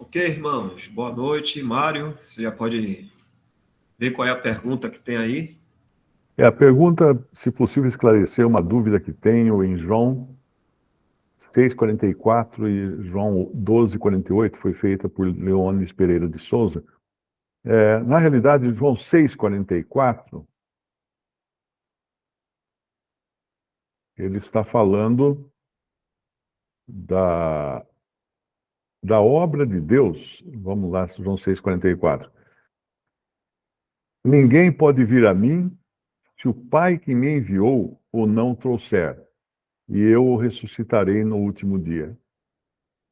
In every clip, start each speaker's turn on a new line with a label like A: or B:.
A: Ok, irmãos, boa noite. Mário, você já pode ver qual é a pergunta que tem aí?
B: A pergunta, se possível, esclarecer uma dúvida que tenho em João 6,44 e João 12,48, foi feita por Leones Pereira de Souza. Na realidade, João 6,44, ele está falando da, da obra de Deus. Vamos lá, João 6,44. Ninguém pode vir a mim se o Pai que me enviou o não trouxer, e eu o ressuscitarei no último dia.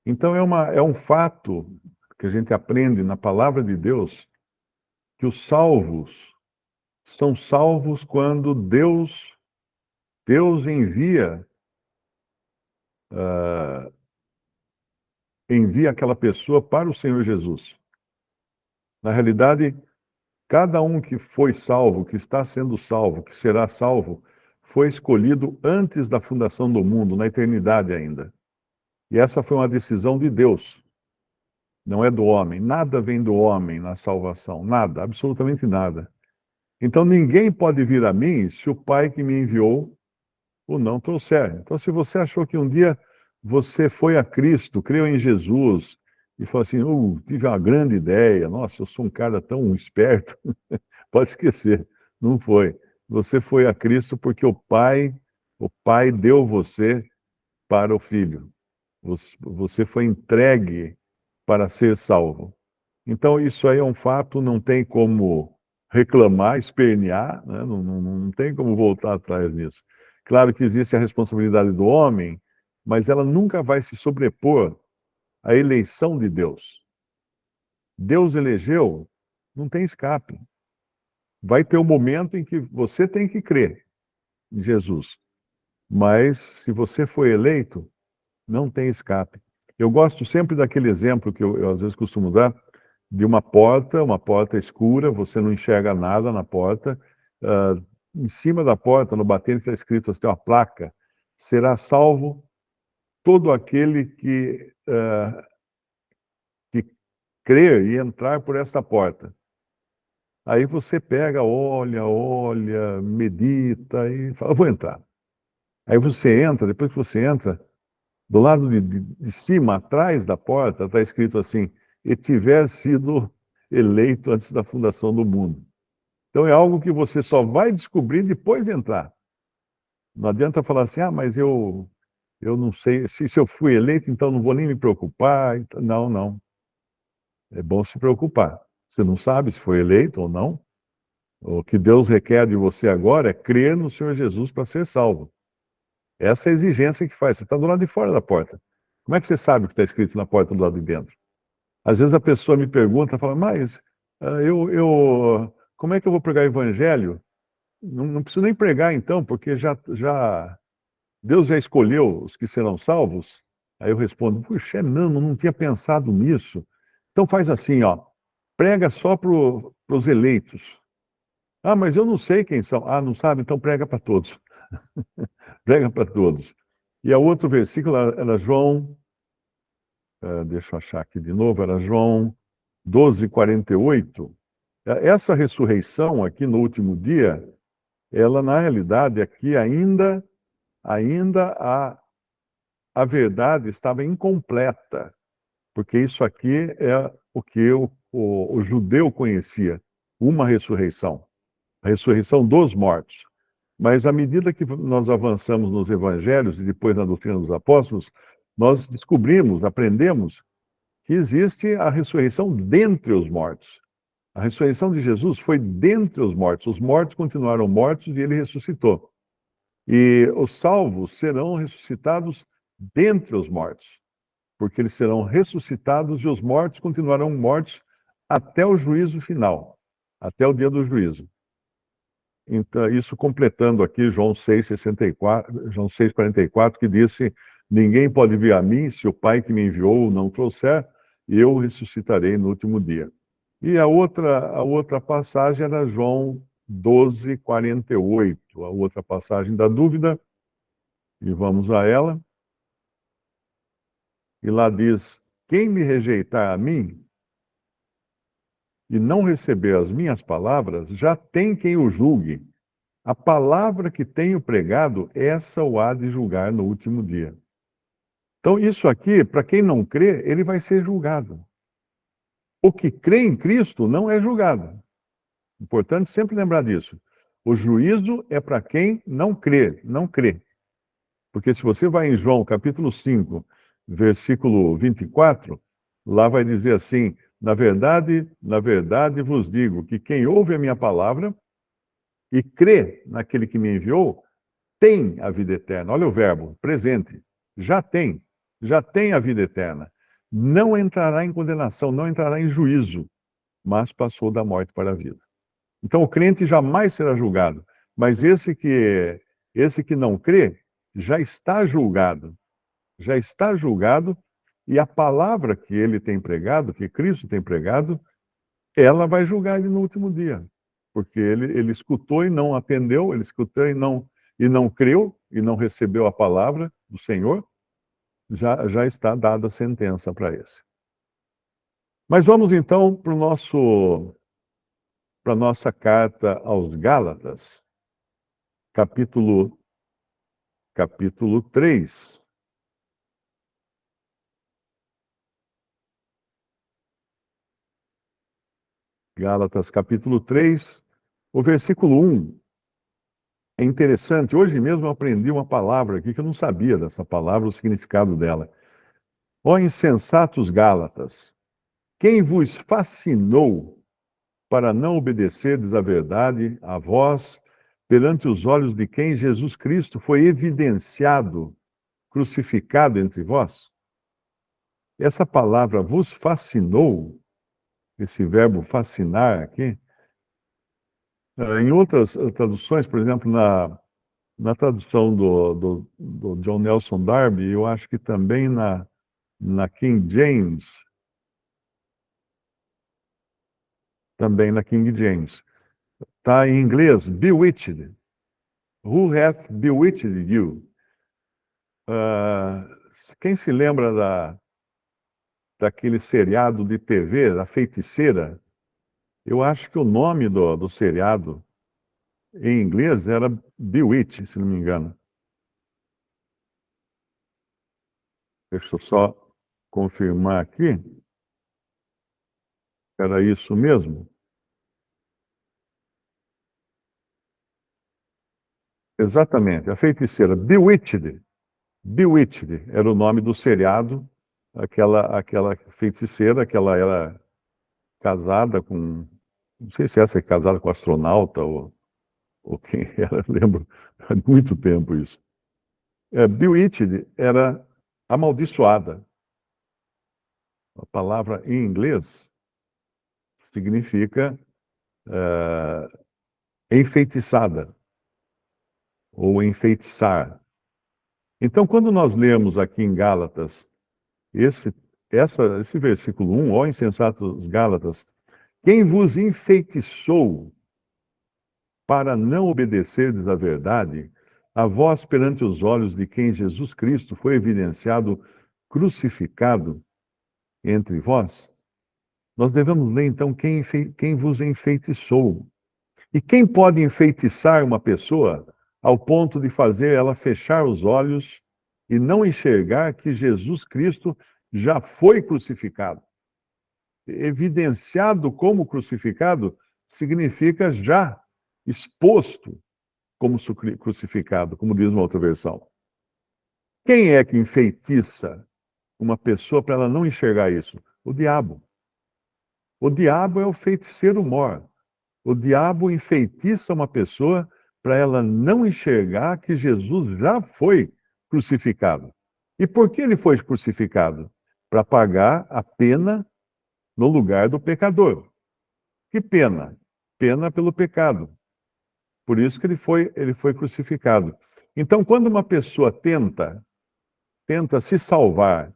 B: Então é um fato que a gente aprende na palavra de Deus que os salvos são salvos quando Deus envia aquela pessoa para o Senhor Jesus. Na realidade, cada um que foi salvo, que está sendo salvo, que será salvo, foi escolhido antes da fundação do mundo, na eternidade ainda. E essa foi uma decisão de Deus, não é do homem. Nada vem do homem na salvação, nada, absolutamente nada. Então ninguém pode vir a mim se o Pai que me enviou o não trouxer. Então, se você achou que um dia você foi a Cristo, creu em Jesus e falou assim: tive uma grande ideia, nossa, eu sou um cara tão esperto, pode esquecer, não foi. Você foi a Cristo porque o Pai deu você para o Filho. Você foi entregue para ser salvo. Então, isso aí é um fato, não tem como reclamar, espernear, né? Não tem como voltar atrás nisso. Claro que existe a responsabilidade do homem, mas ela nunca vai se sobrepor à eleição de Deus. Deus elegeu, não tem escape. Vai ter um momento em que você tem que crer em Jesus, mas se você foi eleito, não tem escape. Eu gosto sempre daquele exemplo que eu às vezes costumo dar, de uma porta escura, você não enxerga nada na porta. ah, Em cima da porta, no batente, está escrito, assim, tem uma placa: será salvo todo aquele que crer e entrar por esta porta. Aí você pega, olha, medita e fala, vou entrar. Aí você entra, depois que você entra, do lado de cima, atrás da porta, está escrito assim: e tiver sido eleito antes da fundação do mundo. Então é algo que você só vai descobrir depois de entrar. Não adianta falar assim, mas eu não sei, se eu fui eleito, então não vou nem me preocupar. Não, não. É bom se preocupar. Você não sabe se foi eleito ou não. O que Deus requer de você agora é crer no Senhor Jesus para ser salvo. Essa é a exigência que faz. Você está do lado de fora da porta. Como é que você sabe o que está escrito na porta do lado de dentro? Às vezes a pessoa me pergunta, fala, mas como é que eu vou pregar o evangelho? Não preciso nem pregar então, porque Deus já escolheu os que serão salvos. Aí eu respondo, puxa, não tinha pensado nisso. Então faz assim, ó, prega só para os eleitos. Mas eu não sei quem são. Não sabe? Então prega para todos. Prega para todos. E o outro versículo era João, deixa eu achar aqui de novo, era João 12,48. Essa ressurreição aqui no último dia, ela na realidade aqui ainda a verdade estava incompleta, porque isso aqui é o que o judeu conhecia, uma ressurreição, a ressurreição dos mortos. Mas à medida que nós avançamos nos evangelhos e depois na doutrina dos apóstolos, nós descobrimos, aprendemos que existe a ressurreição dentre os mortos. A ressurreição de Jesus foi dentre os mortos. Os mortos continuaram mortos e ele ressuscitou. E os salvos serão ressuscitados dentre os mortos, porque eles serão ressuscitados e os mortos continuarão mortos até o juízo final, até o dia do juízo. Então, isso completando aqui João 6,64, João 6,44, que disse: ninguém pode vir a mim se o Pai que me enviou não trouxer, e eu ressuscitarei no último dia. E a outra passagem era João 12,48, a outra passagem da dúvida, e vamos a ela. E lá diz: Quem me rejeitar a mim e não receber as minhas palavras, já tem quem o julgue. A palavra que tenho pregado, essa o há de julgar no último dia. Então, isso aqui, para quem não crê, ele vai ser julgado. O que crê em Cristo não é julgado. Importante sempre lembrar disso. O juízo é para quem não crê, não crê. Porque se você vai em João capítulo 5, versículo 24, lá vai dizer assim: na verdade vos digo que quem ouve a minha palavra e crê naquele que me enviou, tem a vida eterna. Olha o verbo, presente. Já tem a vida eterna. Não entrará em condenação, não entrará em juízo, mas passou da morte para a vida. Então o crente jamais será julgado, mas esse que não crê já está julgado, e a palavra que ele tem pregado, que Cristo tem pregado, ela vai julgar ele no último dia, porque ele escutou e não atendeu, ele escutou e não creu e não recebeu a palavra do Senhor, já está dada a sentença para esse. Mas vamos então para a nossa carta aos Gálatas, capítulo 3. Gálatas, capítulo 3, o versículo 1. É interessante, hoje mesmo eu aprendi uma palavra aqui que eu não sabia dessa palavra, o significado dela. Ó insensatos Gálatas, quem vos fascinou para não obedecerdes à verdade, a vós, perante os olhos de quem Jesus Cristo foi evidenciado, crucificado entre vós? Essa palavra vos fascinou, esse verbo fascinar aqui, em outras traduções, por exemplo, na tradução do John Nelson Darby, eu acho que também na King James, está em inglês, bewitched. Who hath bewitched you? Uh, quem se lembra daquele seriado de TV, da Feiticeira? Eu acho que o nome do seriado em inglês era Bewitched, se não me engano. Deixa eu só confirmar aqui. Era isso mesmo? Exatamente, a Feiticeira. Bewitched. Bewitched era o nome do seriado. Aquela feiticeira que ela era casada com. Não sei se essa é casada com astronauta ou quem era, lembro. Há muito tempo isso. Bewitched era amaldiçoada. A palavra em inglês significa enfeitiçada ou enfeitiçar. Então, quando nós lemos aqui em Gálatas esse, esse versículo 1, ó insensatos Gálatas, quem vos enfeitiçou para não obedecerdes à verdade, a vós perante os olhos de quem Jesus Cristo foi evidenciado crucificado entre vós? Nós devemos ler então quem vos enfeitiçou. E quem pode enfeitiçar uma pessoa ao ponto de fazer ela fechar os olhos e não enxergar que Jesus Cristo já foi crucificado? Evidenciado como crucificado significa já exposto como crucificado, como diz uma outra versão. Quem é que enfeitiça uma pessoa para ela não enxergar isso? O diabo. O diabo é o feiticeiro mor. O diabo enfeitiça uma pessoa para ela não enxergar que Jesus já foi crucificado. E por que ele foi crucificado? Para pagar a pena no lugar do pecador. Que pena? Pena pelo pecado. Por isso que ele foi crucificado. Então, quando uma pessoa tenta se salvar,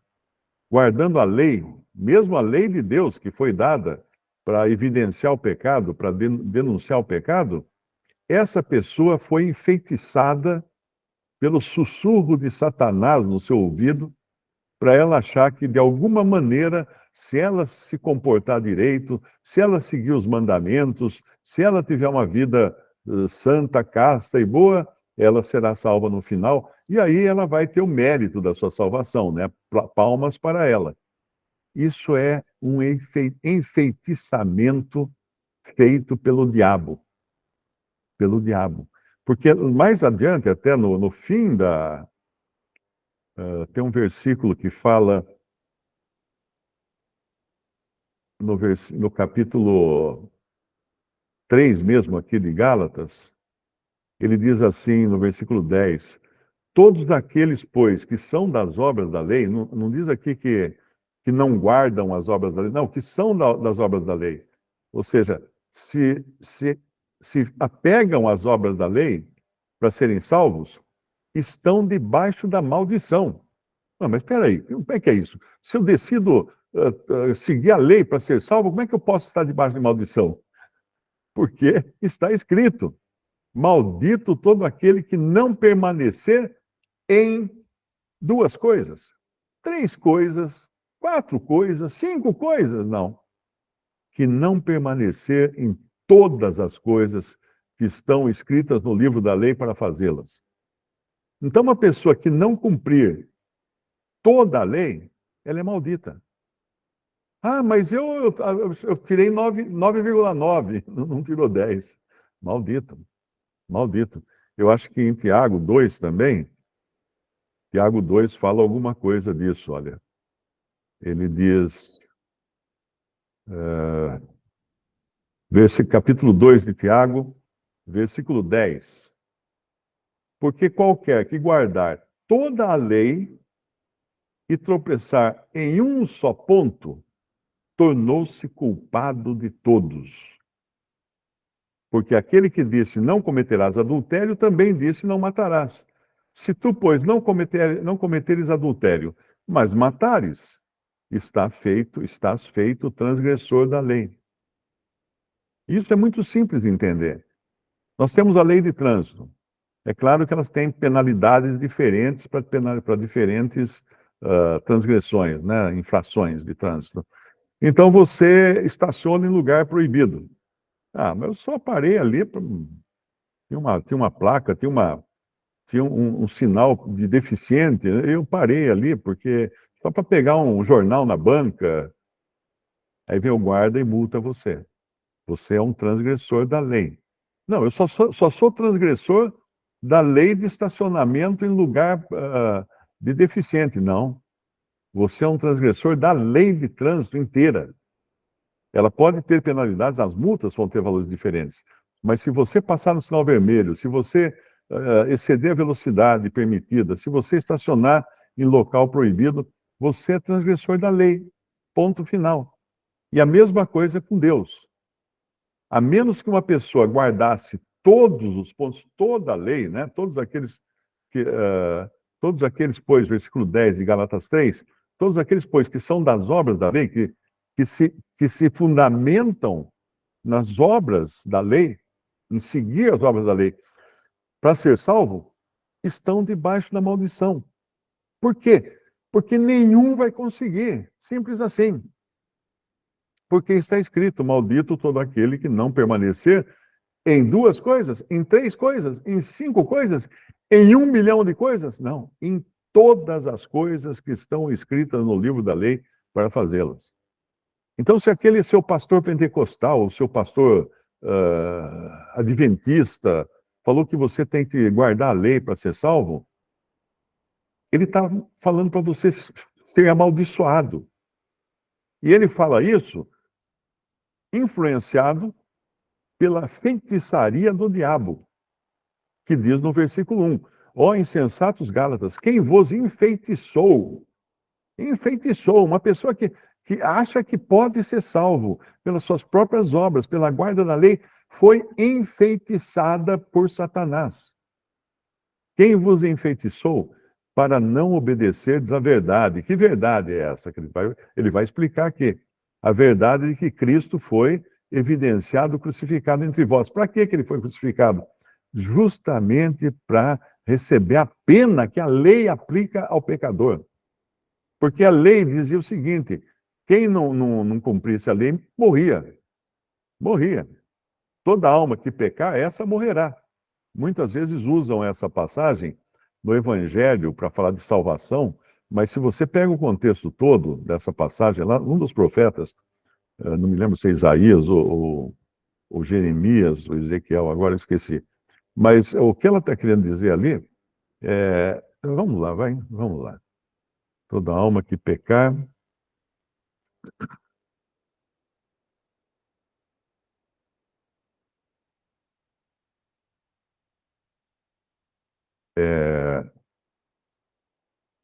B: guardando a lei, mesmo a lei de Deus que foi dada para evidenciar o pecado, para denunciar o pecado, essa pessoa foi enfeitiçada pelo sussurro de Satanás no seu ouvido para ela achar que, de alguma maneira, se ela se comportar direito, se ela seguir os mandamentos, se ela tiver uma vida santa, casta e boa, ela será salva no final, e aí ela vai ter o mérito da sua salvação, né? Palmas para ela. Isso é um enfeitiçamento feito pelo diabo. Pelo diabo. Porque mais adiante, até no fim da... tem um versículo que fala, no capítulo 3 mesmo aqui de Gálatas, ele diz assim, no versículo 10, todos aqueles, pois, que são das obras da lei, não diz aqui que não guardam as obras da lei, não, que são das obras da lei. Ou seja, se apegam às obras da lei para serem salvos, estão debaixo da maldição. Não, mas espera aí, como é que é isso? Se eu decido seguir a lei para ser salvo, como é que eu posso estar debaixo de maldição? Porque está escrito, maldito todo aquele que não permanecer em duas coisas, 3 coisas, 4 coisas, 5 coisas, não. Que não permanecer em todas as coisas que estão escritas no livro da lei para fazê-las. Então, uma pessoa que não cumprir toda a lei, ela é maldita. Ah, mas eu tirei 9,9, não tirou 10. Maldito, maldito. Eu acho que em Tiago 2 também, Tiago 2 fala alguma coisa disso, olha. Ele diz, capítulo 2 de Tiago, versículo 10. Porque qualquer que guardar toda a lei e tropeçar em um só ponto, tornou-se culpado de todos. Porque aquele que disse não cometerás adultério, também disse não matarás. Se tu, pois, não cometeres adultério, mas matares, estás feito transgressor da lei. Isso é muito simples de entender. Nós temos a lei de trânsito. É claro que elas têm penalidades diferentes para diferentes transgressões, né? Infrações de trânsito. Então você estaciona em lugar proibido. Ah, mas eu só parei ali, tinha uma placa, tinha um sinal de deficiente, eu parei ali porque só para pegar um jornal na banca, aí vem o guarda e multa você. Você é um transgressor da lei. Não, eu só sou transgressor da lei de estacionamento em lugar de deficiente. Não. Você é um transgressor da lei de trânsito inteira. Ela pode ter penalidades, as multas vão ter valores diferentes. Mas se você passar no sinal vermelho, se você exceder a velocidade permitida, se você estacionar em local proibido, você é transgressor da lei. Ponto final. E a mesma coisa com Deus. A menos que uma pessoa guardasse todos os pontos, toda a lei, né? Todos aqueles, pois, versículo 10 de Gálatas 3, todos aqueles, pois, que são das obras da lei, que se fundamentam nas obras da lei, em seguir as obras da lei, para ser salvo, estão debaixo da maldição. Por quê? Porque nenhum vai conseguir. Simples assim. Porque está escrito, maldito todo aquele que não permanecer em 2 coisas, em 3 coisas, em 5 coisas, em 1 milhão de coisas? Não, em todas as coisas que estão escritas no livro da lei para fazê-las. Então, se aquele seu pastor pentecostal, o seu pastor adventista, falou que você tem que guardar a lei para ser salvo, ele está falando para você ser amaldiçoado. E ele fala isso influenciado pela feitiçaria do diabo, que diz no versículo 1, ó insensatos Gálatas, quem vos enfeitiçou? Enfeitiçou, uma pessoa que acha que pode ser salvo pelas suas próprias obras, pela guarda da lei, foi enfeitiçada por Satanás. Quem vos enfeitiçou para não obedecerdes à verdade? Que verdade é essa? Ele vai explicar aqui. A verdade de que Cristo foi evidenciado, crucificado entre vós. Para que ele foi crucificado? Justamente para receber a pena que a lei aplica ao pecador. Porque a lei dizia o seguinte: quem não cumprisse a lei morria. Morria. Toda alma que pecar, essa morrerá. Muitas vezes usam essa passagem no Evangelho para falar de salvação, mas se você pega o contexto todo dessa passagem, lá, um dos profetas, não me lembro se é Isaías ou Jeremias, ou Ezequiel, agora eu esqueci. Mas o que ela está querendo dizer ali vamos lá, vamos lá. Toda alma que pecar.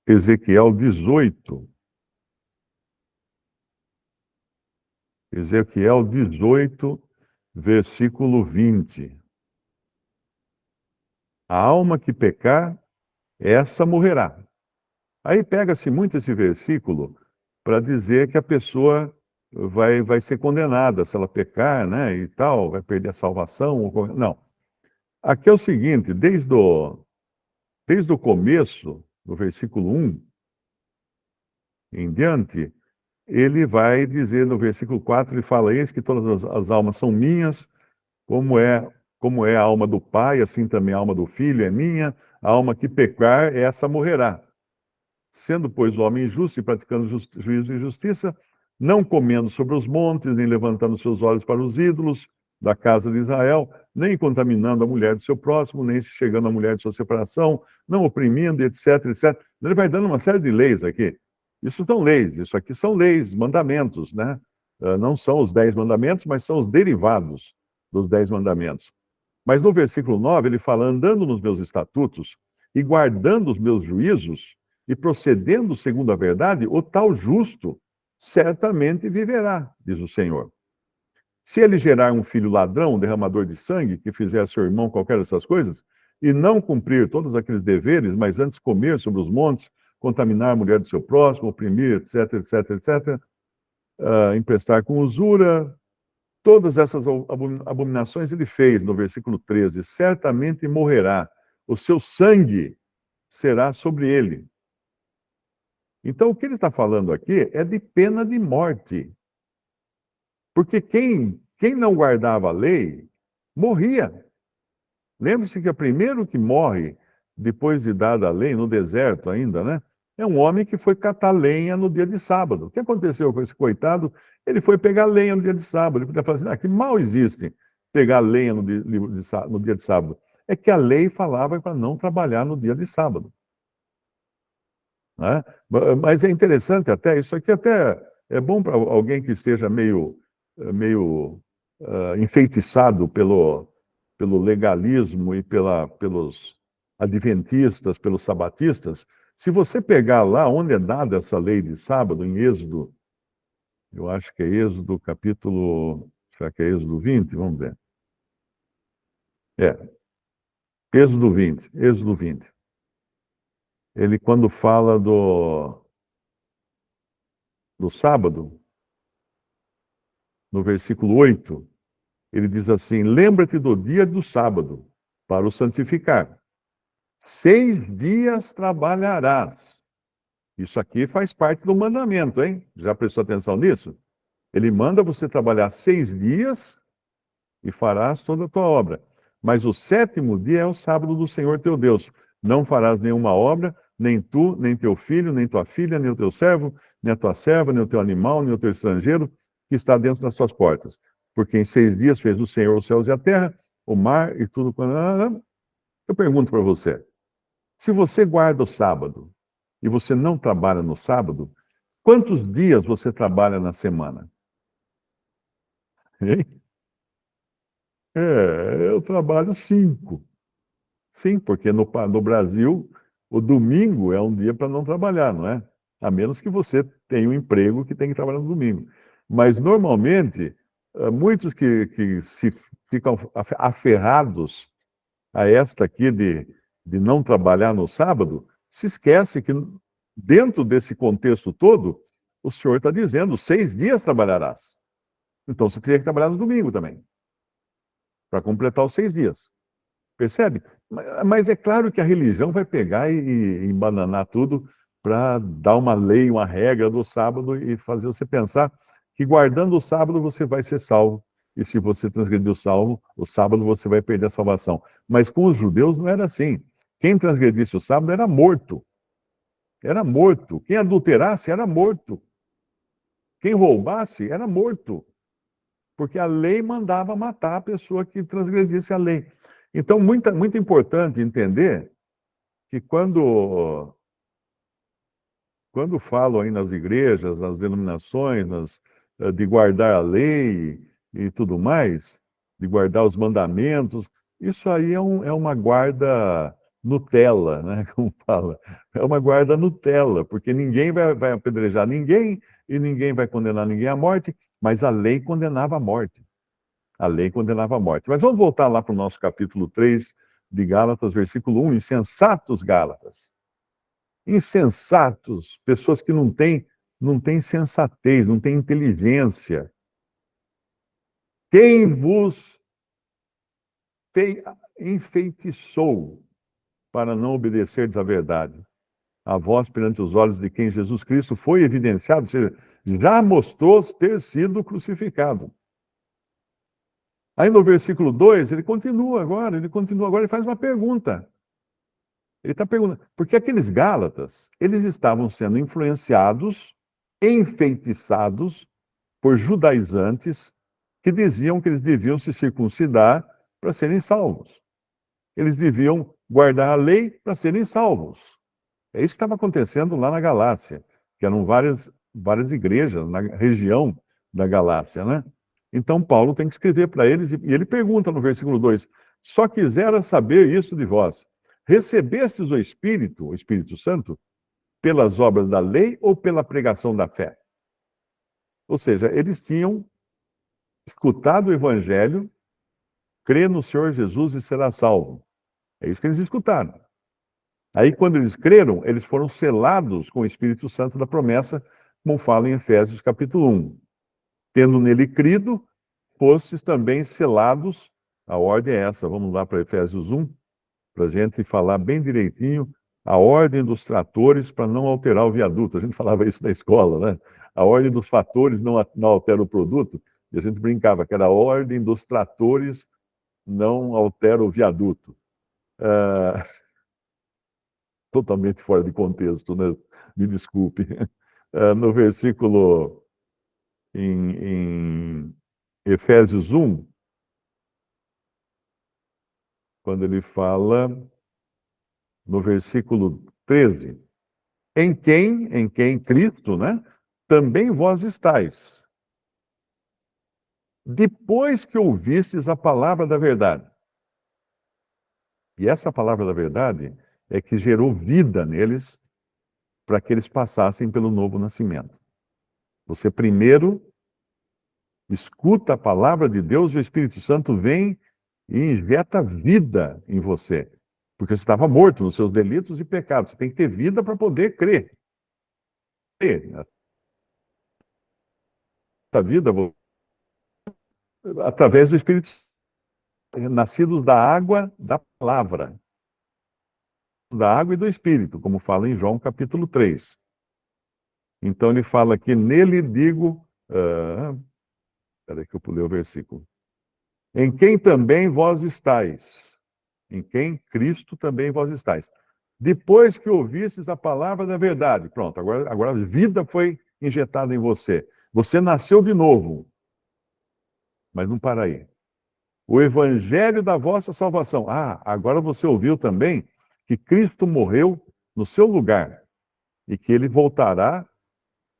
B: Ezequiel 18. Ezequiel 18, versículo 20. A alma que pecar, essa morrerá. Aí pega-se muito esse versículo para dizer que a pessoa vai ser condenada se ela pecar, né, e tal, vai perder a salvação. Não. Aqui é o seguinte, desde o começo, do versículo 1 em diante, ele vai dizer no versículo 4, ele fala: eis que todas as almas são minhas, como é a alma do Pai, assim também a alma do Filho é minha, a alma que pecar, essa morrerá. Sendo, pois, o homem justo e praticando juízo e justiça, não comendo sobre os montes, nem levantando seus olhos para os ídolos da casa de Israel, nem contaminando a mulher do seu próximo, nem se chegando à mulher de sua separação, não oprimindo, etc, etc. Ele vai dando uma série de leis aqui. Isso são leis, isso aqui são leis, mandamentos, né? Não são os 10 mandamentos, mas são os derivados dos 10 mandamentos. Mas no versículo 9, ele fala: andando nos meus estatutos e guardando os meus juízos e procedendo segundo a verdade, o tal justo certamente viverá, diz o Senhor. Se ele gerar um filho ladrão, derramador de sangue, que fizer a seu irmão qualquer dessas coisas, e não cumprir todos aqueles deveres, mas antes comer sobre os montes, contaminar a mulher do seu próximo, oprimir, etc, etc, etc, emprestar com usura, todas essas abominações ele fez, no versículo 13, certamente morrerá, o seu sangue será sobre ele. Então, o que ele está falando aqui é de pena de morte. Porque quem não guardava a lei, morria. Lembre-se que o primeiro que morre, depois de dada a lei, no deserto ainda, né? É um homem que foi catar lenha no dia de sábado. O que aconteceu com esse coitado? Ele foi pegar lenha no dia de sábado. Ele podia falar assim: que mal existe pegar lenha no dia de sábado. É que a lei falava para não trabalhar no dia de sábado. Né? Mas é interessante até, isso aqui até é bom para alguém que esteja meio enfeitiçado pelo legalismo e pelos adventistas, pelos sabatistas. Se você pegar lá onde é dada essa lei de sábado, em Êxodo, eu acho que é Êxodo capítulo, será que é Êxodo 20? Vamos ver. É, Êxodo 20, Êxodo 20. Ele, quando fala do sábado, no versículo 8, ele diz assim: lembra-te do dia do sábado, para o santificar. 6 dias trabalharás. Isso aqui faz parte do mandamento, hein? Já prestou atenção nisso? Ele manda você trabalhar 6 dias e farás toda a tua obra. Mas o 7º dia é o sábado do Senhor teu Deus. Não farás nenhuma obra, nem tu, nem teu filho, nem tua filha, nem o teu servo, nem a tua serva, nem o teu animal, nem o teu estrangeiro, que está dentro das tuas portas. Porque em 6 dias fez o Senhor os céus e a terra, o mar e tudo quanto. Eu pergunto para você: se você guarda o sábado e você não trabalha no sábado, quantos dias você trabalha na semana? Hein? Eu trabalho 5. Sim, porque no Brasil, o domingo é um dia para não trabalhar, não é? A menos que você tenha um emprego que tem que trabalhar no domingo. Mas, normalmente, muitos que se ficam aferrados a esta aqui de não trabalhar no sábado, se esquece que, dentro desse contexto todo, o Senhor está dizendo: 6 dias trabalharás. Então, você teria que trabalhar no domingo também, para completar os 6 dias. Percebe? Mas é claro que a religião vai pegar e embananar tudo para dar uma lei, uma regra do sábado e fazer você pensar que guardando o sábado você vai ser salvo. E se você transgredir o sábado você vai perder a salvação. Mas com os judeus não era assim. Quem transgredisse o sábado era morto. Era morto. Quem adulterasse era morto. Quem roubasse era morto. Porque a lei mandava matar a pessoa que transgredisse a lei. Então, muito importante entender que quando falam aí nas igrejas, nas denominações, de guardar a lei e tudo mais, de guardar os mandamentos, isso aí é uma guarda Nutella, né? Como fala. É uma guarda Nutella, porque ninguém vai apedrejar ninguém e ninguém vai condenar ninguém à morte, mas a lei condenava a morte. A lei condenava a morte. Mas vamos voltar lá para o nosso capítulo 3 de Gálatas, versículo 1. Insensatos Gálatas. Insensatos, pessoas que não têm sensatez, não têm inteligência. Quem vos enfeitiçou para não obedecerdes à verdade? A vós perante os olhos de quem Jesus Cristo foi evidenciado, ou seja, já mostrou ter sido crucificado. Aí no versículo 2, ele continua agora e faz uma pergunta. Ele está perguntando, porque aqueles Gálatas, eles estavam sendo influenciados, enfeitiçados por judaizantes que diziam que eles deviam se circuncidar para serem salvos. Eles deviam guardar a lei para serem salvos. É isso que estava acontecendo lá na Galácia, que eram várias igrejas na região da Galácia, né? Então Paulo tem que escrever para eles, e ele pergunta no versículo 2: só quisera saber isso de vós. Recebestes o Espírito Santo, pelas obras da lei ou pela pregação da fé? Ou seja, eles tinham escutado o Evangelho, crê no Senhor Jesus e será salvo. É isso que eles escutaram. Aí, quando eles creram, eles foram selados com o Espírito Santo da promessa, como fala em Efésios capítulo 1. Tendo nele crido, fostes também selados. A ordem é essa. Vamos lá para Efésios 1, para a gente falar bem direitinho a ordem dos tratores para não alterar o viaduto. A gente falava isso na escola, né? A ordem dos fatores não altera o produto. E a gente brincava que era a ordem dos tratores não altera o viaduto. Totalmente fora de contexto, né? Me desculpe. No versículo em Efésios 1, quando ele fala no versículo 13, em quem Cristo, né? Também vós estáis, depois que ouvistes a palavra da verdade. E essa palavra da verdade é que gerou vida neles para que eles passassem pelo novo nascimento. Você primeiro escuta a palavra de Deus e o Espírito Santo vem e injeta vida em você. Porque você estava morto nos seus delitos e pecados. Você tem que ter vida para poder crer. Essa vida através do Espírito Santo, nascidos da água da palavra, da água e do Espírito, como fala em João capítulo 3. Então ele fala que nele digo. Espera que eu pulei o versículo. Em quem também vós estáis. Em quem Cristo também vós estáis. Depois que ouvistes a palavra da verdade. Pronto, agora a vida foi injetada em você. Você nasceu de novo. Mas não para aí. O evangelho da vossa salvação. Agora você ouviu também que Cristo morreu no seu lugar e que ele voltará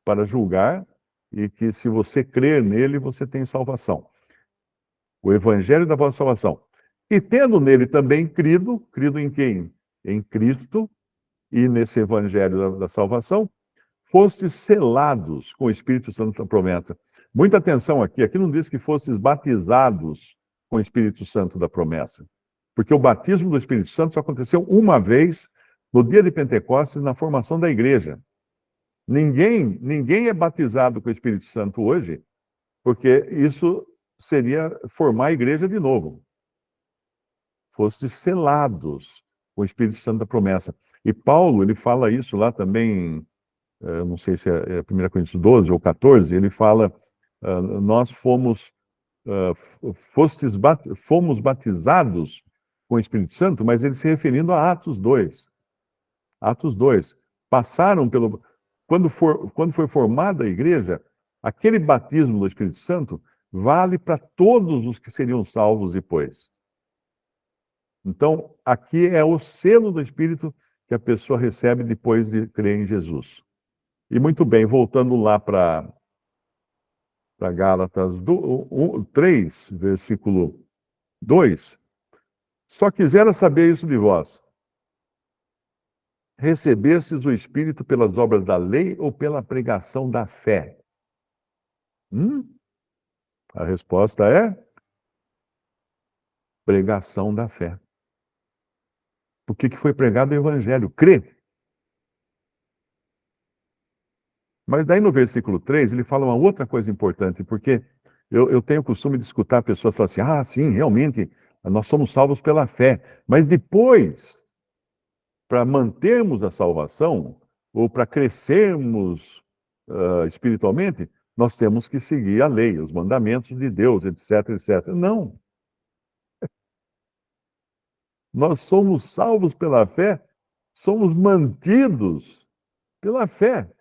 B: para julgar e que se você crer nele, você tem salvação. O evangelho da vossa salvação. E tendo nele também crido em quem? Em Cristo, e nesse evangelho da salvação, fostes selados com o Espírito Santo da promessa. Muita atenção aqui não diz que fostes batizados com o Espírito Santo da promessa, porque o batismo do Espírito Santo só aconteceu uma vez no dia de Pentecostes, na formação da igreja. Ninguém é batizado com o Espírito Santo hoje, porque isso seria formar a igreja de novo. Fostes selados com o Espírito Santo da promessa. E Paulo, ele fala isso lá também, eu não sei se é 1 Coríntios 12 ou 14, ele fala, nós fomos batizados com o Espírito Santo, mas ele se referindo a Atos 2. Atos 2. Passaram pelo. Quando foi formada a igreja, aquele batismo do Espírito Santo vale para todos os que seriam salvos depois. Então, aqui é o selo do Espírito que a pessoa recebe depois de crer em Jesus. E muito bem, voltando lá para Gálatas 3, versículo 2. Só quisera saber isso de vós. Recebestes o Espírito pelas obras da lei ou pela pregação da fé? A resposta é pregação da fé. Por que foi pregado o Evangelho? Crê. Mas daí no versículo 3, ele fala uma outra coisa importante, porque eu tenho o costume de escutar pessoas falar assim, sim, realmente, nós somos salvos pela fé. Mas depois, para mantermos a salvação, ou para crescermos espiritualmente, nós temos que seguir a lei, os mandamentos de Deus, etc, etc. Não. Nós somos salvos pela fé, somos mantidos pela fé.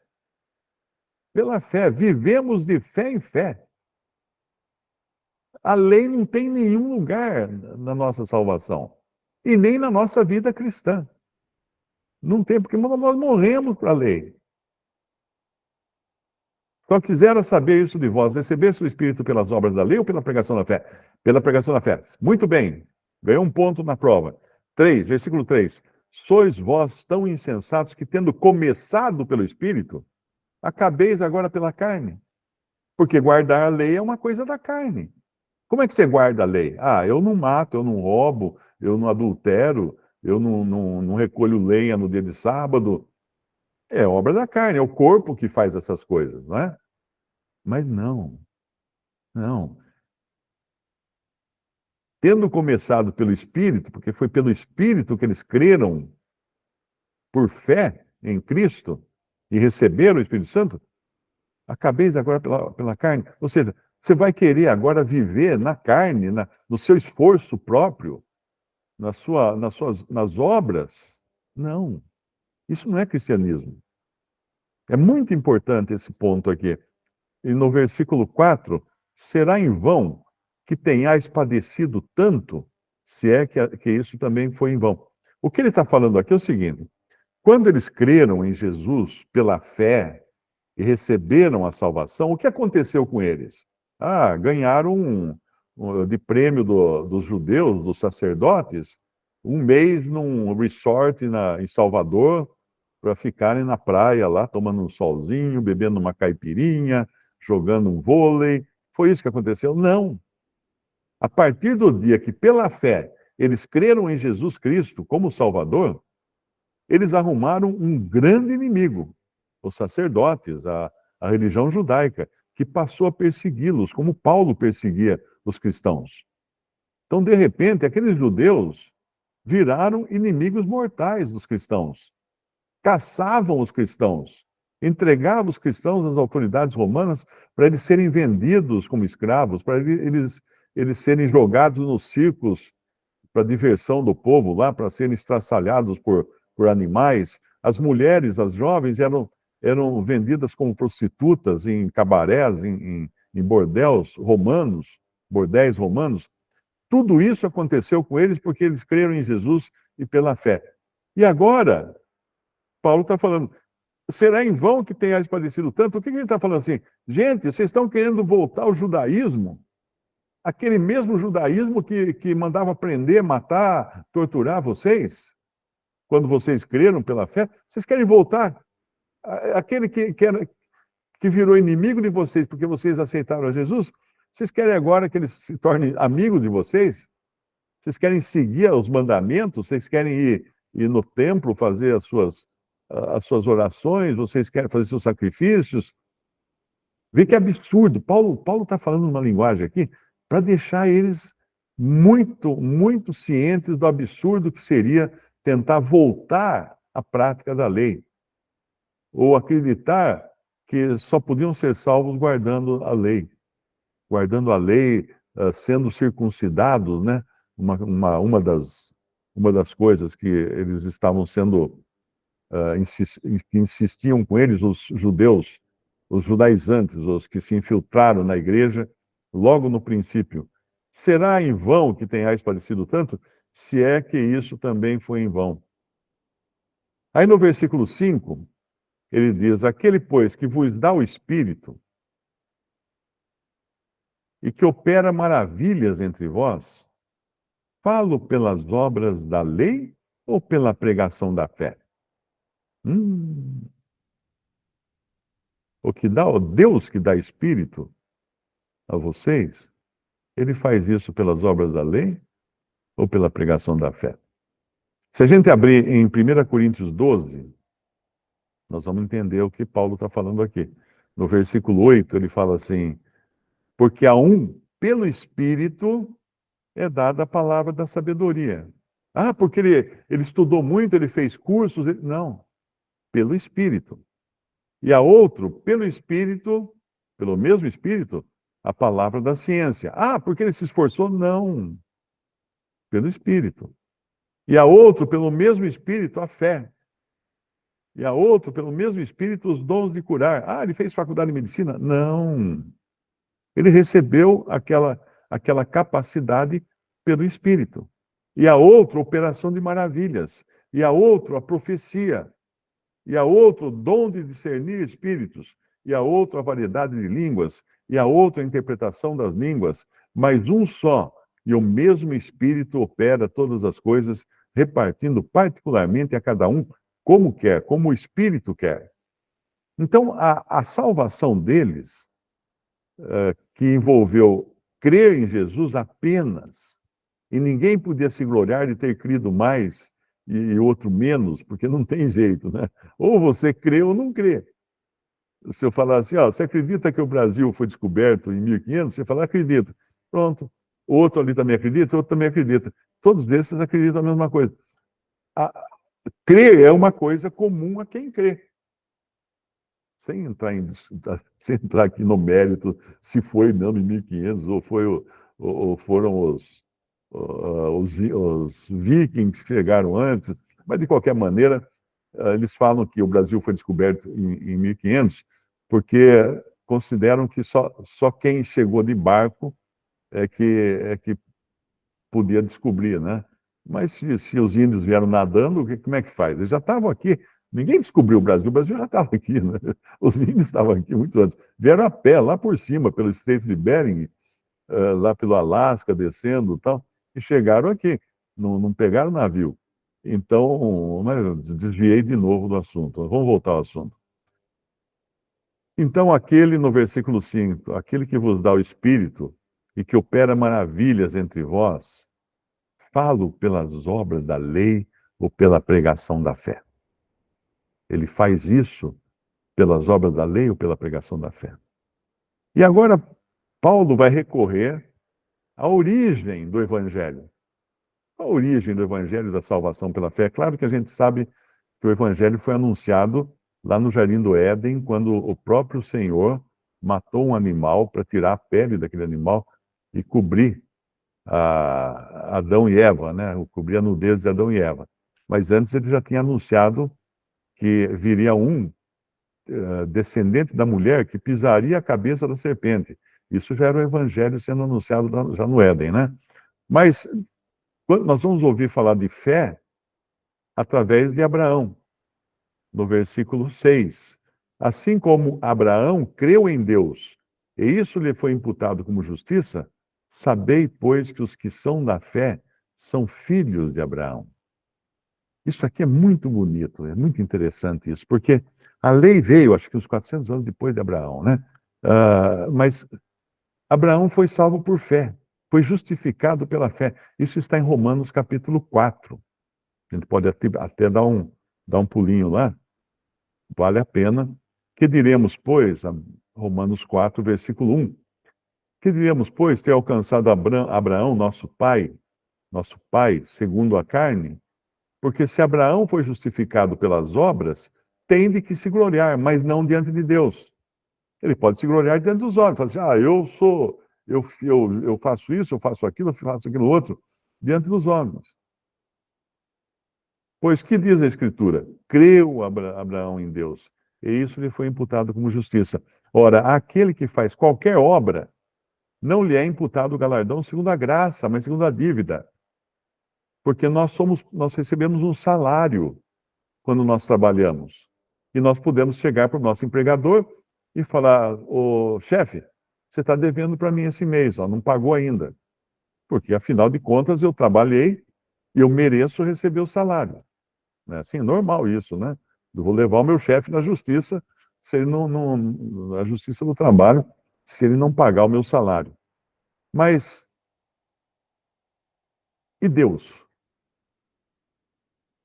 B: Pela fé, vivemos de fé em fé. A lei não tem nenhum lugar na nossa salvação e nem na nossa vida cristã. Não tem, porque nós morremos para a lei. Só quisera saber isso de vós, recebesse o Espírito pelas obras da lei ou pela pregação da fé? Pela pregação da fé. Muito bem, ganhou um ponto na prova. 3, versículo 3. Sois vós tão insensatos que, tendo começado pelo Espírito, acabeis agora pela carne. Porque guardar a lei é uma coisa da carne. Como é que você guarda a lei? Eu não mato, eu não roubo, eu não adultero, eu não recolho lenha no dia de sábado. É obra da carne, é o corpo que faz essas coisas, não é? Mas não. Tendo começado pelo Espírito, porque foi pelo Espírito que eles creram por fé em Cristo e receberam o Espírito Santo, acabeis agora pela carne. Ou seja, você vai querer agora viver na carne, no seu esforço próprio, nas obras? Não. Isso não é cristianismo. É muito importante esse ponto aqui. E no versículo 4, será em vão que tenhais padecido tanto, se é que isso também foi em vão. O que ele está falando aqui é o seguinte: quando eles creram em Jesus pela fé e receberam a salvação, o que aconteceu com eles? Ganharam de prêmio dos judeus, dos sacerdotes, um mês num resort em Salvador, para ficarem na praia lá, tomando um solzinho, bebendo uma caipirinha, jogando um vôlei. Foi isso que aconteceu? Não. A partir do dia que, pela fé, eles creram em Jesus Cristo como Salvador, eles arrumaram um grande inimigo, os sacerdotes, a religião judaica, que passou a persegui-los, como Paulo perseguia os cristãos. Então, de repente, aqueles judeus viraram inimigos mortais dos cristãos. Caçavam os cristãos, entregavam os cristãos às autoridades romanas para eles serem vendidos como escravos, para eles serem jogados nos circos para diversão do povo lá, para serem estraçalhados por animais. As mulheres, as jovens, eram vendidas como prostitutas em cabarés, em bordéis romanos. Tudo isso aconteceu com eles porque eles creram em Jesus e pela fé. E agora, Paulo está falando, será em vão que tenhais padecido tanto? O que ele está falando assim? Gente, vocês estão querendo voltar ao judaísmo? Aquele mesmo judaísmo que mandava prender, matar, torturar vocês? Quando vocês creram pela fé? Vocês querem voltar? Aquele que virou inimigo de vocês porque vocês aceitaram a Jesus? Vocês querem agora que ele se torne amigo de vocês? Vocês querem seguir os mandamentos? Vocês querem ir no templo fazer as suas orações? Vocês querem fazer seus sacrifícios? Vê que absurdo. Paulo está falando uma linguagem aqui para deixar eles muito, muito cientes do absurdo que seria tentar voltar a prática da lei, ou acreditar que só podiam ser salvos guardando a lei, sendo circuncidados, né? Uma das coisas que eles estavam sendo, que insistiam com eles, os judeus, os judaizantes, os que se infiltraram na igreja, logo no princípio. Será em vão que tenhais padecido tanto? Se é que isso também foi em vão. Aí no versículo 5, ele diz: aquele, pois, que vos dá o Espírito e que opera maravilhas entre vós, falo pelas obras da lei ou pela pregação da fé? Hum, o Deus que dá Espírito a vocês, ele faz isso pelas obras da lei ou pela pregação da fé? Se a gente abrir em 1 Coríntios 12, nós vamos entender o que Paulo está falando aqui. No versículo 8, ele fala assim: porque a um, pelo Espírito, é dada a palavra da sabedoria. Ah, porque ele estudou muito, ele fez cursos. Não, pelo Espírito. E a outro, pelo Espírito, pelo mesmo Espírito, a palavra da ciência. Ah, porque ele se esforçou? Não, pelo Espírito. E a outro, pelo mesmo Espírito, a fé. E a outro, pelo mesmo Espírito, os dons de curar. Ah, ele fez faculdade de medicina? Não. Ele recebeu aquela capacidade pelo Espírito. E a outro, operação de maravilhas. E a outro, a profecia. E a outro, dom de discernir espíritos. E a outro, a variedade de línguas. E a outro, a interpretação das línguas. Mas um só, e o mesmo Espírito opera todas as coisas, repartindo particularmente a cada um como quer, como o Espírito quer. Então, a salvação deles, que envolveu crer em Jesus apenas, e ninguém podia se gloriar de ter crido mais e outro menos, porque não tem jeito, né? Ou você crê ou não crê. Se eu falar assim, ó, você acredita que o Brasil foi descoberto em 1500? Você fala, acredito. Pronto. Outro ali também acredita, outro também acredita. Todos esses acreditam a mesma coisa. A, crer é uma coisa comum a quem crê. Sem entrar aqui no mérito se foi mesmo em 1500 ou foram os vikings que chegaram antes, mas de qualquer maneira, eles falam que o Brasil foi descoberto em 1500 porque consideram que só quem chegou de barco é que podia descobrir, né? Mas se os índios vieram nadando, como é que faz? Eles já estavam aqui. Ninguém descobriu o Brasil já estava aqui, né? Os índios estavam aqui muito antes. Vieram a pé, lá por cima, pelo Estreito de Bering, lá pelo Alasca, descendo e tal, e chegaram aqui. Não pegaram navio. Então, mas desviei de novo do assunto. Vamos voltar ao assunto. Então, aquele no versículo 5, aquele que vos dá o Espírito e que opera maravilhas entre vós, falo pelas obras da lei ou pela pregação da fé? Ele faz isso pelas obras da lei ou pela pregação da fé? E agora, Paulo vai recorrer à origem do Evangelho. A origem do Evangelho da salvação pela fé. É claro que a gente sabe que o Evangelho foi anunciado lá no Jardim do Éden, quando o próprio Senhor matou um animal para tirar a pele daquele animal e cobrir Adão e Eva, né? Cobrir a nudez de Adão e Eva. Mas antes ele já tinha anunciado que viria um descendente da mulher que pisaria a cabeça da serpente. Isso já era o evangelho sendo anunciado já no Éden, né? Mas nós vamos ouvir falar de fé através de Abraão, no versículo 6. Assim como Abraão creu em Deus, e isso lhe foi imputado como justiça, sabei, pois, que os que são da fé são filhos de Abraão. Isso aqui é muito bonito, é muito interessante isso, porque a lei veio, acho que uns 400 anos depois de Abraão, né? Mas Abraão foi salvo por fé, foi justificado pela fé. Isso está em Romanos capítulo 4. A gente pode até dar um pulinho lá, vale a pena. Que diremos, pois, Romanos 4, versículo 1. Que diremos, pois, ter alcançado Abraão, nosso pai, segundo a carne? Porque se Abraão foi justificado pelas obras, tem de que se gloriar, mas não diante de Deus. Ele pode se gloriar diante dos homens, falar assim, eu faço isso, eu faço aquilo outro, diante dos homens. Pois que diz a Escritura? Creu Abraão em Deus, e isso lhe foi imputado como justiça. Ora, aquele que faz qualquer obra, não lhe é imputado o galardão segundo a graça, mas segundo a dívida. Porque nós recebemos um salário quando nós trabalhamos. E nós podemos chegar para o nosso empregador e falar, ô chefe, você está devendo para mim esse mês, ó, não pagou ainda. Porque, afinal de contas, eu trabalhei e eu mereço receber o salário. Né? Assim, é normal isso, né? Eu vou levar o meu chefe na justiça, se ele na justiça do trabalho, se ele não pagar o meu salário. Mas, e Deus?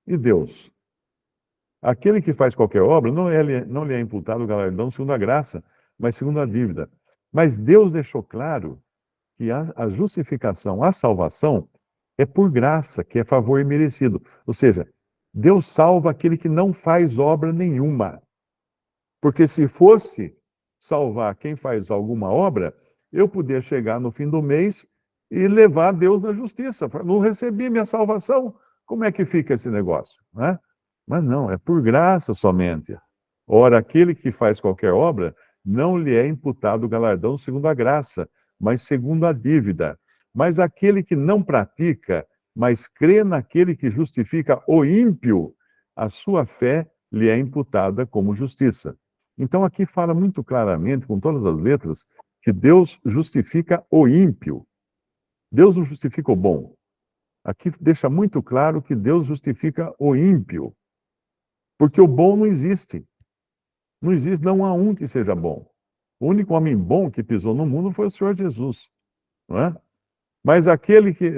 B: E Deus? Aquele que faz qualquer obra, não lhe é imputado o galardão segundo a graça, mas segundo a dívida. Mas Deus deixou claro que a justificação, a salvação, é por graça, que é favor imerecido. Ou seja, Deus salva aquele que não faz obra nenhuma. Porque se fosse salvar quem faz alguma obra, eu poderia chegar no fim do mês e levar Deus na justiça. Não recebi minha salvação, como é que fica esse negócio? Né? Mas não, é por graça somente. Ora, aquele que faz qualquer obra, não lhe é imputado o galardão segundo a graça, mas segundo a dívida. Mas aquele que não pratica, mas crê naquele que justifica o ímpio, a sua fé lhe é imputada como justiça. Então, aqui fala muito claramente, com todas as letras, que Deus justifica o ímpio. Deus não justifica o bom. Aqui deixa muito claro que Deus justifica o ímpio. Porque o bom não existe. Não existe, não há um que seja bom. O único homem bom que pisou no mundo foi o Senhor Jesus. Não é? Mas aquele que.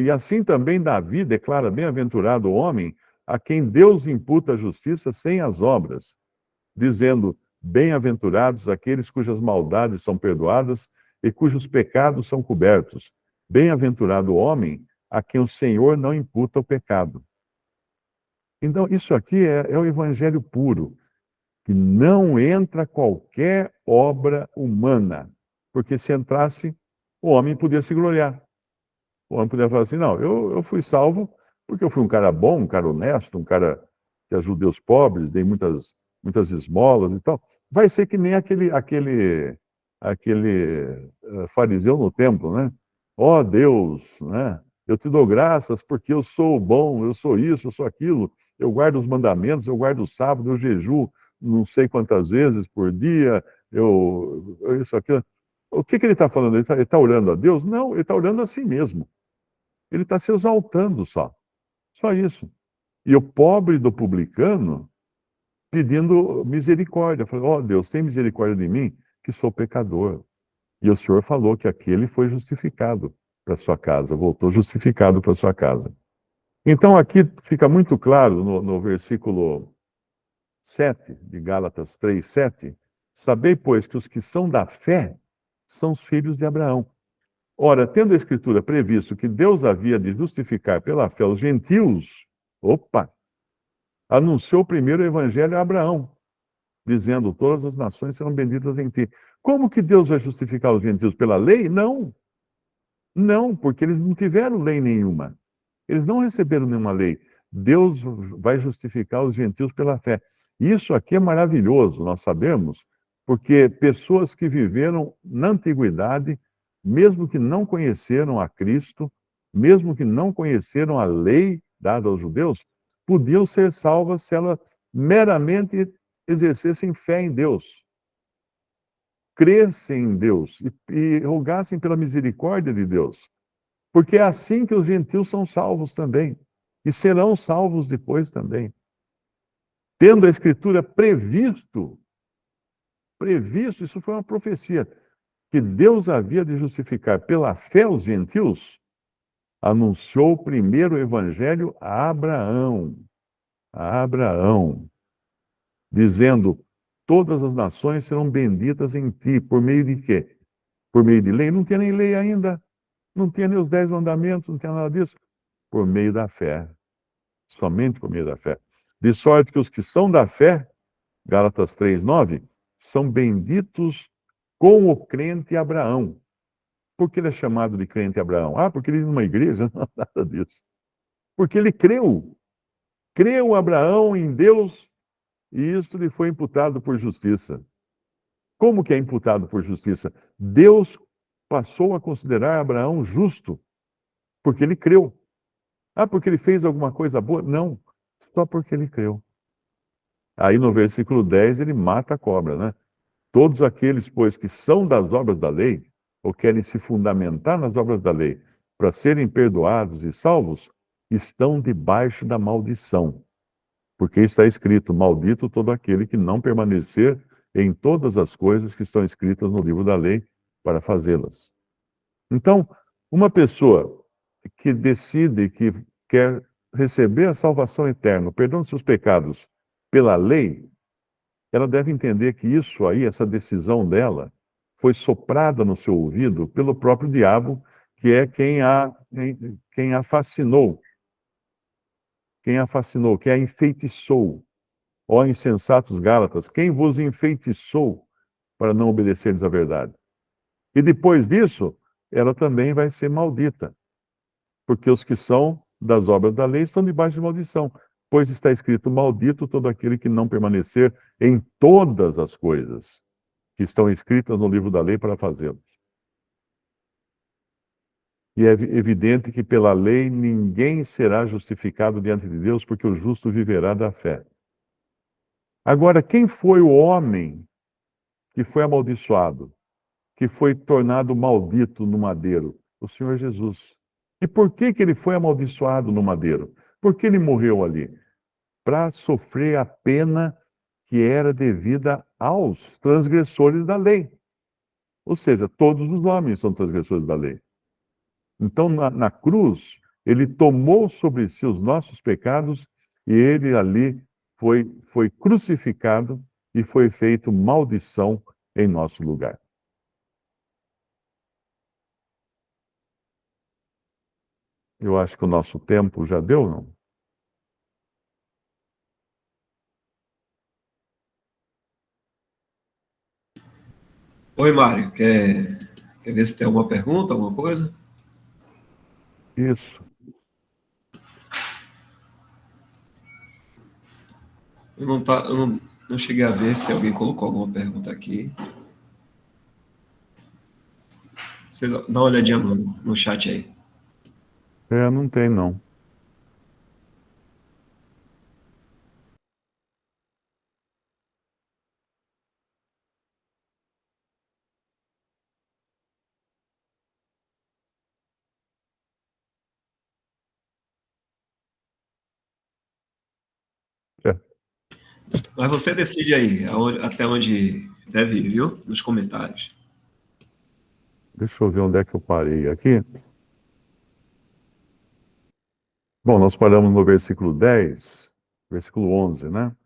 B: E assim também Davi declara: bem-aventurado o homem a quem Deus imputa a justiça sem as obras, dizendo: bem-aventurados aqueles cujas maldades são perdoadas e cujos pecados são cobertos. Bem-aventurado o homem a quem o Senhor não imputa o pecado. Então, isso aqui é o evangelho puro, que não entra qualquer obra humana, porque se entrasse, o homem podia se gloriar. O homem podia falar assim: não, eu fui salvo porque eu fui um cara bom, um cara honesto, um cara que ajudei os pobres, dei muitas esmolas e tal. Vai ser que nem aquele fariseu no templo, né? Ó Deus, né? Eu te dou graças porque eu sou bom, eu sou isso, eu sou aquilo, eu guardo os mandamentos, eu guardo o sábado, eu jejuo não sei quantas vezes por dia, isso, aquilo. O que ele está falando? Ele está orando a Deus? Não, ele está orando a si mesmo. Ele está se exaltando só. Só isso. E o pobre do publicano pedindo misericórdia. Falando: ó Deus, tem misericórdia de mim, que sou pecador. E o Senhor falou que aquele foi justificado para sua casa, voltou justificado para sua casa. Então aqui fica muito claro no versículo 7 de Gálatas 3:7, sabei, pois, que os que são da fé são os filhos de Abraão. Ora, tendo a Escritura previsto que Deus havia de justificar pela fé os gentios, opa, anunciou primeiro o evangelho a Abraão, dizendo: todas as nações serão benditas em ti. Como que Deus vai justificar os gentios? Pela lei? Não. Não, porque eles não tiveram lei nenhuma. Eles não receberam nenhuma lei. Deus vai justificar os gentios pela fé. Isso aqui é maravilhoso, nós sabemos, porque pessoas que viveram na antiguidade, mesmo que não conheceram a Cristo, mesmo que não conheceram a lei dada aos judeus, podiam ser salvas se elas meramente exercessem fé em Deus, crescem em Deus e rogassem pela misericórdia de Deus. Porque é assim que os gentios são salvos também. E serão salvos depois também. Tendo a Escritura previsto, isso foi uma profecia, que Deus havia de justificar pela fé os gentios, anunciou primeiro o evangelho a Abraão, dizendo: todas as nações serão benditas em ti. Por meio de quê? Por meio de lei? Não tinha nem lei ainda. Não tinha nem os 10 mandamentos, não tinha nada disso. Por meio da fé. somente por meio da fé. De sorte que os que são da fé, Gálatas 3:9, são benditos com o crente Abraão. Por que ele é chamado de crente Abraão? Ah, porque ele é numa igreja? Não, nada disso. Porque ele creu. Creu Abraão em Deus e isso lhe foi imputado por justiça. Como que é imputado por justiça? Deus passou a considerar Abraão justo, porque ele creu. Ah, porque ele fez alguma coisa boa? Não, só porque ele creu. Aí no versículo 10 ele mata a cobra, né? Todos aqueles, pois, que são das obras da lei, ou querem se fundamentar nas obras da lei, para serem perdoados e salvos, estão debaixo da maldição. Porque está escrito: maldito todo aquele que não permanecer em todas as coisas que estão escritas no livro da lei para fazê-las. Então, uma pessoa que decide que quer receber a salvação eterna, o perdão dos seus pecados pela lei, ela deve entender que isso aí, essa decisão dela, foi soprada no seu ouvido pelo próprio diabo, que é quem a fascinou, quem a enfeitiçou. Ó insensatos Gálatas, quem vos enfeitiçou para não obedecerdes à verdade? E depois disso, ela também vai ser maldita, porque os que são das obras da lei estão debaixo de maldição, pois está escrito: maldito todo aquele que não permanecer em todas as coisas que estão escritas no livro da lei para fazê-las. E é evidente que pela lei ninguém será justificado diante de Deus, porque o justo viverá da fé. Agora, quem foi o homem que foi amaldiçoado, que foi tornado maldito no madeiro? O Senhor Jesus. E por que que ele foi amaldiçoado no madeiro? Por que ele morreu ali? Para sofrer a pena que era devida aos transgressores da lei. Ou seja, todos os homens são transgressores da lei. Então, na cruz, ele tomou sobre si os nossos pecados e ele ali foi crucificado e foi feito maldição em nosso lugar. Eu acho que o nosso tempo já deu, não?
A: Oi, Mário, quer ver se tem alguma pergunta, alguma coisa?
B: Isso.
A: Eu não cheguei a ver se alguém colocou alguma pergunta aqui. Você dá uma olhadinha no chat aí.
B: Não tem, não. É,
A: Mas você decide aí até onde deve ir, viu? Nos comentários.
B: deixa eu ver onde é que eu parei aqui. Bom, nós paramos no versículo 10, versículo 11, né?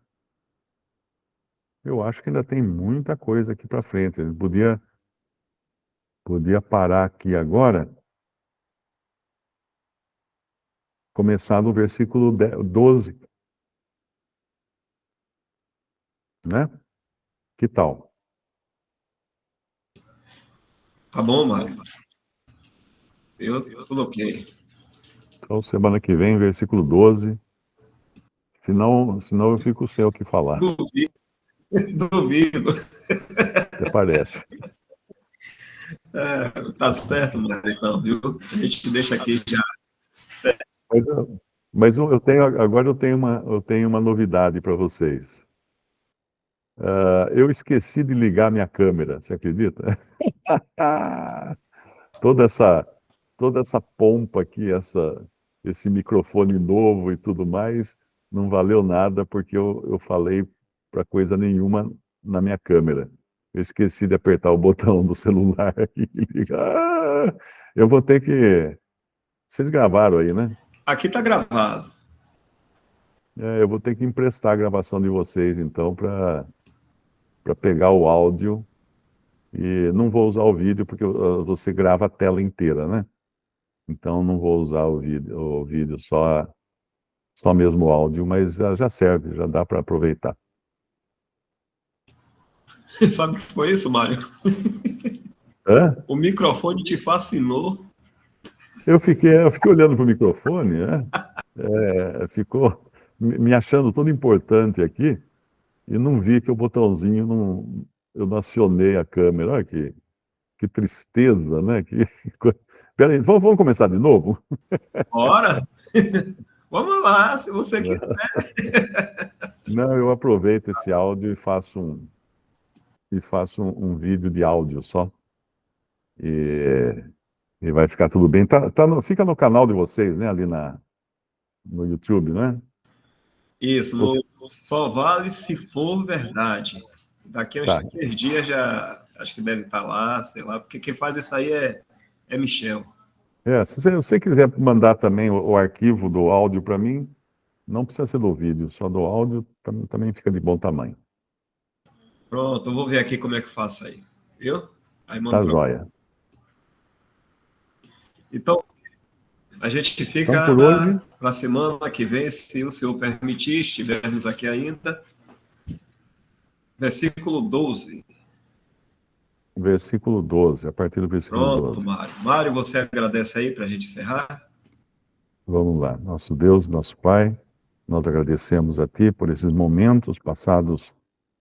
B: Eu acho que ainda tem muita coisa aqui para frente. Ele podia parar aqui agora, começar no versículo 12, né? Que tal?
A: Tá bom, Mário? Eu coloquei.
B: Então, semana que vem, versículo 12. Senão eu fico sem o que falar.
A: Duvido, duvido.
B: Até parece.
A: Tá certo, Mário, então, viu? A gente deixa aqui já. Certo.
B: Mas eu tenho uma novidade para vocês. Eu esqueci de ligar minha câmera, você acredita? Toda essa, toda essa pompa aqui, esse microfone novo e tudo mais, não valeu nada porque eu falei para coisa nenhuma na minha câmera. Eu esqueci de apertar o botão do celular e ligar. Eu vou ter que. Vocês gravaram aí, né?
A: Aqui tá gravado.
B: Eu vou ter que emprestar a gravação de vocês, então, para pegar o áudio. E não vou usar o vídeo porque você grava a tela inteira, né? Então não vou usar o vídeo só mesmo o áudio, mas já serve, já dá para aproveitar.
A: Sabe o que foi isso, Mário?
B: Hã?
A: O microfone te fascinou.
B: Eu fiquei olhando para o microfone, né? Ficou me achando todo importante aqui e não vi que o botãozinho não, eu não acionei a câmera. Olha que tristeza, né? Peraí, vamos começar de novo?
A: Bora! Vamos lá, se você quiser.
B: Não, eu aproveito esse áudio e faço um vídeo de áudio só. E, e vai ficar tudo bem. Fica no canal de vocês, né? Ali no YouTube, né?
A: Isso,
B: Você,
A: só vale se for verdade. Daqui a uns
B: tá.
A: 3 dias já acho que deve estar lá, sei lá, porque quem faz isso aí é Michel.
B: Se você quiser mandar também o arquivo do áudio para mim, não precisa ser do vídeo, só do áudio também fica de bom tamanho.
A: Pronto, eu vou ver aqui como é que faço aí. Viu? Aí mando
B: Tá
A: para.
B: joia.
A: Então, a gente
B: Então,
A: fica
B: por hoje,
A: para a semana que vem, se o senhor permitir, estivermos aqui ainda. Versículo 12.
B: versículo 12, a partir do versículo
A: Pronto,
B: 12.
A: Mário. Mário, você agradece aí para a gente encerrar?
B: Vamos lá. Nosso Deus, nosso Pai, nós agradecemos a Ti por esses momentos passados